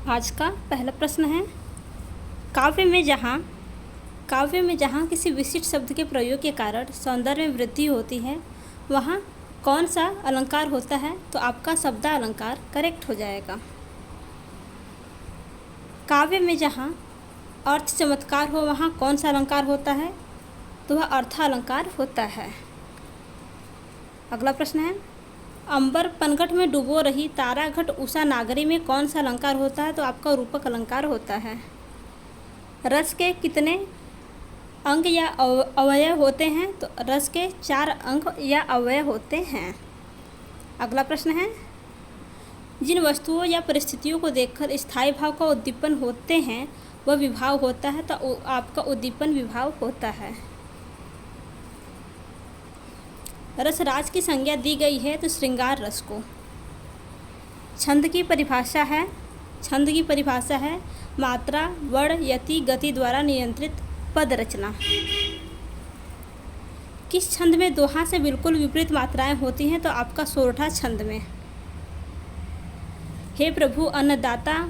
आज का पहला प्रश्न है, काव्य में जहाँ किसी विशिष्ट शब्द के प्रयोग के कारण सौंदर्य में वृद्धि होती है वहाँ कौन सा अलंकार होता है? तो आपका शब्दालंकार करेक्ट हो जाएगा। काव्य में जहाँ अर्थ चमत्कार हो वहाँ कौन सा अलंकार होता है? तो वह अर्थालंकार होता है। अगला प्रश्न है, अंबर पनघट में डूबो रही तारा घट उषा नागरी में कौन सा अलंकार होता है? तो आपका रूपक अलंकार होता है। रस के कितने अंग या अवयव होते हैं? तो रस के 4 अंग या अवयव होते हैं। अगला प्रश्न है, जिन वस्तुओं या परिस्थितियों को देखकर स्थायी भाव का उद्दीपन होते हैं वह विभाव होता है। तो आपका उद्दीपन विभाव होता है। रस राज की संज्ञा दी गई है तो श्रृंगार रस को। छंद की परिभाषा है मात्रा, वर्ण, यति, गति द्वारा नियंत्रित पद रचना। किस छंद में दोहा से बिल्कुल विपरीत मात्राएं होती हैं? तो आपका सोरठा छंद में। हे प्रभु अन्नदाता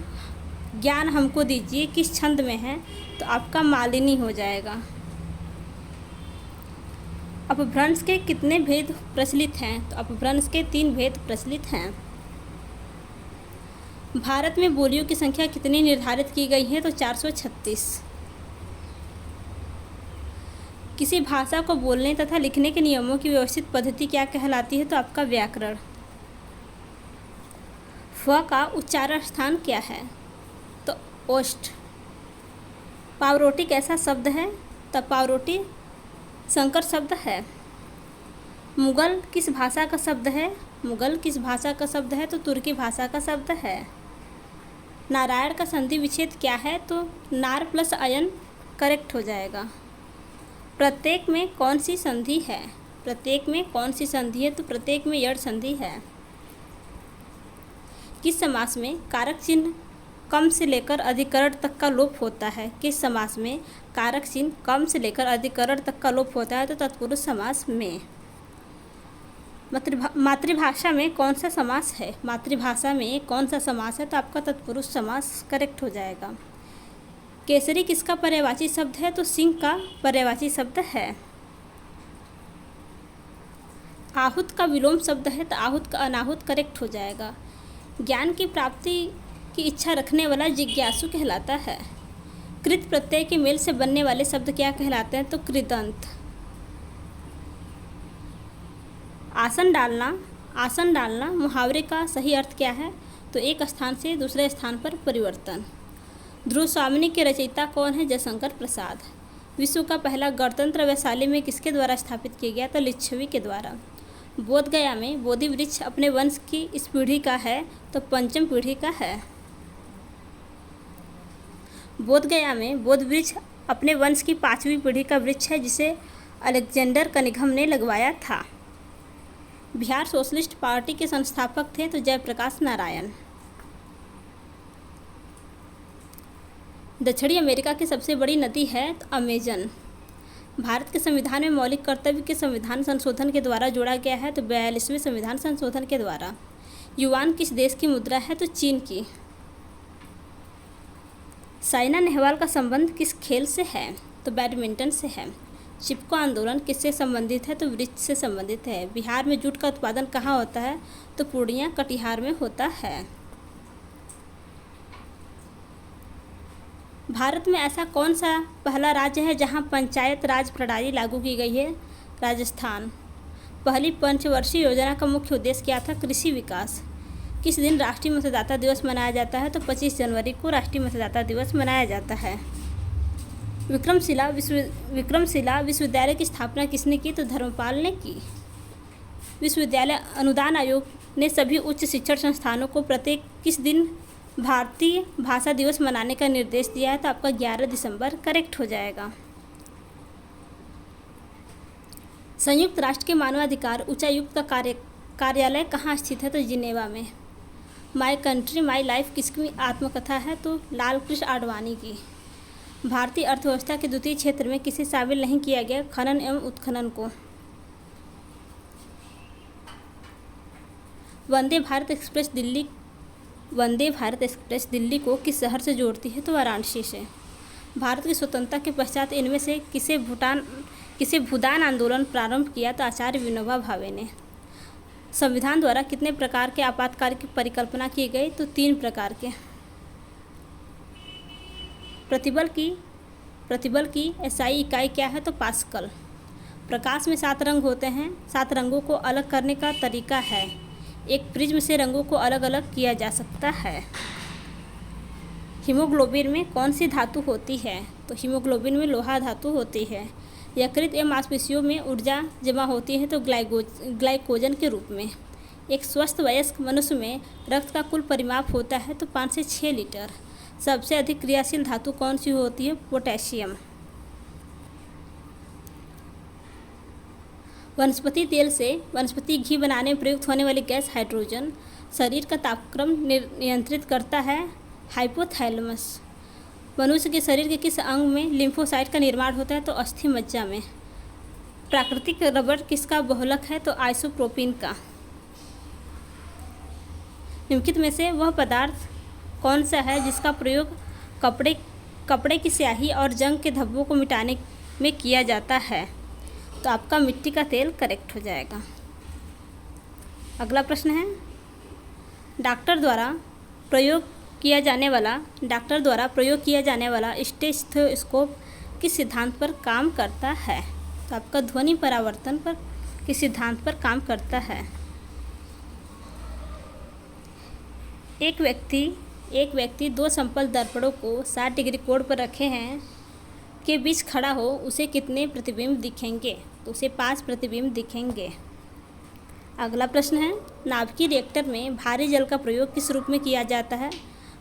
ज्ञान हमको दीजिए किस छंद में है? तो आपका मालिनी हो जाएगा। अपभ्रंश के कितने भेद प्रचलित हैं? तो अपभ्रंश के 3 भेद प्रचलित हैं। भारत में बोलियों की संख्या कितनी निर्धारित की गई है? तो 436। किसी भाषा को बोलने तथा लिखने के नियमों की व्यवस्थित पद्धति क्या कहलाती है? तो आपका व्याकरण। फ का उच्चारण स्थान क्या है? तो ओष्ठ। पावरोटी कैसा शब्द है? तो पावरोटी संकर शब्द है। मुगल किस भाषा का शब्द है? मुगल किस भाषा का शब्द है? तो तुर्की भाषा का शब्द है। नारायण का संधि विच्छेद क्या है? तो नार प्लस अयन करेक्ट हो जाएगा। प्रत्येक में कौन सी संधि है? प्रत्येक में कौन सी संधि है? तो प्रत्येक में यड़ संधि है। किस समास में कारक चिन्ह कम से लेकर अधिकरण तक का लोप होता है? किस समास में कारक चिन्ह कम से लेकर अधिकरण तक का लोप होता है? तो तत्पुरुष समास में। मातृभाषा में कौन सा समास है? मातृभाषा में कौन सा समास है? तो आपका तत्पुरुष समास करेक्ट हो जाएगा। केसरी किसका पर्यायवाची शब्द है? तो सिंह का पर्यायवाची शब्द है। आहूत का विलोम शब्द है तो आहूत का अनाहुत करेक्ट हो जाएगा। ज्ञान की प्राप्ति की इच्छा रखने वाला जिज्ञासु कहलाता है। कृत प्रत्यय के मेल से बनने वाले शब्द क्या कहलाते हैं? तो कृदंत। आसन डालना मुहावरे का सही अर्थ क्या है? तो एक स्थान से दूसरे स्थान पर परिवर्तन। ध्रुव स्वामिनी के रचयिता कौन है? जयशंकर प्रसाद। विश्व का पहला गणतंत्र वैशाली में किसके द्वारा स्थापित किया गया? तो लिच्छवी के द्वारा। बोधगया में बोधि वृक्ष अपने वंश की इस पीढ़ी का है? तो पंचम पीढ़ी का है। बोधगया में बोध वृक्ष अपने वंश की 5वीं पीढ़ी का वृक्ष है जिसे अलेक्जेंडर कनिघम ने लगवाया था। बिहार सोशलिस्ट पार्टी के संस्थापक थे? तो जयप्रकाश नारायण। दक्षिणी अमेरिका की सबसे बड़ी नदी है? तो अमेजन। भारत के संविधान में मौलिक कर्तव्य के संविधान संशोधन के द्वारा जोड़ा गया है? तो 42वें संविधान संशोधन के द्वारा। युआन किस देश की मुद्रा है? तो चीन की। साइना नेहवाल का संबंध किस खेल से है? तो बैडमिंटन से है। चिपको आंदोलन किससे संबंधित है? तो वृक्ष से संबंधित है। बिहार में जूट का उत्पादन कहाँ होता है? तो पूर्णिया कटिहार में होता है। भारत में ऐसा कौन सा पहला राज्य है जहां पंचायत राज प्रणाली लागू की गई है? राजस्थान। पहली पंचवर्षीय योजना का मुख्य उद्देश्य क्या था? कृषि विकास। किस दिन राष्ट्रीय मतदाता दिवस मनाया जाता है? तो 25 जनवरी को राष्ट्रीय मतदाता दिवस मनाया जाता है। विक्रमशिला विश्वविद्यालय की स्थापना किसने की? तो धर्मपाल ने की। विश्वविद्यालय अनुदान आयोग ने सभी उच्च शिक्षण संस्थानों को प्रत्येक किस दिन भारतीय भाषा दिवस मनाने का निर्देश दिया है? तो आपका 11 दिसंबर करेक्ट हो जाएगा। संयुक्त राष्ट्र के मानवाधिकार उच्चायुक्त का कार्यालय कहाँ स्थित है? तो जिनेवा में। माई कंट्री माई लाइफ किसकी आत्मकथा है? तो लाल कृष्ण आडवाणी की। भारतीय अर्थव्यवस्था के द्वितीय क्षेत्र में किसे शामिल नहीं किया गया? खनन एवं उत्खनन को। वंदे भारत एक्सप्रेस दिल्ली वंदे भारत एक्सप्रेस दिल्ली को किस शहर से जोड़ती है? तो वाराणसी से। भारत की स्वतंत्रता के पश्चात इनमें से किसे भूदान आंदोलन प्रारंभ किया? तो आचार्य विनोबा भावे ने। संविधान द्वारा कितने प्रकार के आपातकाल की परिकल्पना की गई? तो 3 प्रकार के। प्रतिबल की एसआई इकाई क्या है? तो पास्कल। प्रकाश में 7 रंग होते हैं। 7 रंगों को अलग करने का तरीका है। एक प्रिज्म से रंगों को अलग अलग किया जा सकता है। हीमोग्लोबिन में कौन सी धातु होती है? तो हीमोग्लोबिन में लोहा धातु होती है। यकृत एवं मांसपेशियों में ऊर्जा जमा होती है तो ग्लाइकोजन के रूप में। एक स्वस्थ वयस्क मनुष्य में रक्त का कुल परिमाप होता है तो 5 से 6 लीटर। सबसे अधिक क्रियाशील धातु कौन सी होती है? पोटेशियम। वनस्पति तेल से वनस्पति घी बनाने में प्रयुक्त होने वाली गैस हाइड्रोजन। शरीर का तापक्रम नियंत्रित करता है हाइपोथैलेमस। मनुष्य के शरीर के किस अंग में लिम्फोसाइट का निर्माण होता है? तो अस्थि मज्जा में। प्राकृतिक रबर किसका बहुलक है? तो आइसोप्रोपिन का। निम्नलिखित में से वह पदार्थ कौन सा है जिसका प्रयोग कपड़े की स्याही और जंग के धब्बों को मिटाने में किया जाता है? तो आपका मिट्टी का तेल करेक्ट हो जाएगा। अगला प्रश्न है, डॉक्टर द्वारा प्रयोग किया जाने वाला स्टेथोस्कोप किस सिद्धांत पर काम करता है? तो आपका ध्वनि परावर्तन पर किस सिद्धांत पर काम करता है? एक व्यक्ति 2 समतल दर्पणों को 60 डिग्री कोण पर रखे हैं के बीच खड़ा हो, उसे कितने प्रतिबिंब दिखेंगे? तो उसे 5 प्रतिबिंब दिखेंगे। अगला प्रश्न है, नाभिकीय रिएक्टर में भारी जल का प्रयोग किस रूप में किया जाता है?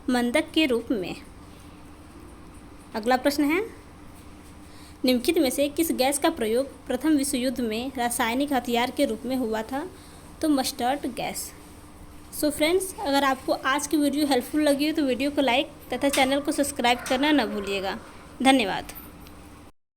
मंदक के रूप में। अगला प्रश्न है, निम्नलिखित में से किस गैस का प्रयोग प्रथम विश्व युद्ध में रासायनिक हथियार के रूप में हुआ था? तो मस्टर्ड गैस। सो फ्रेंड्स, अगर आपको आज की वीडियो हेल्पफुल लगी हो तो वीडियो को लाइक तथा चैनल को सब्सक्राइब करना न भूलिएगा। धन्यवाद।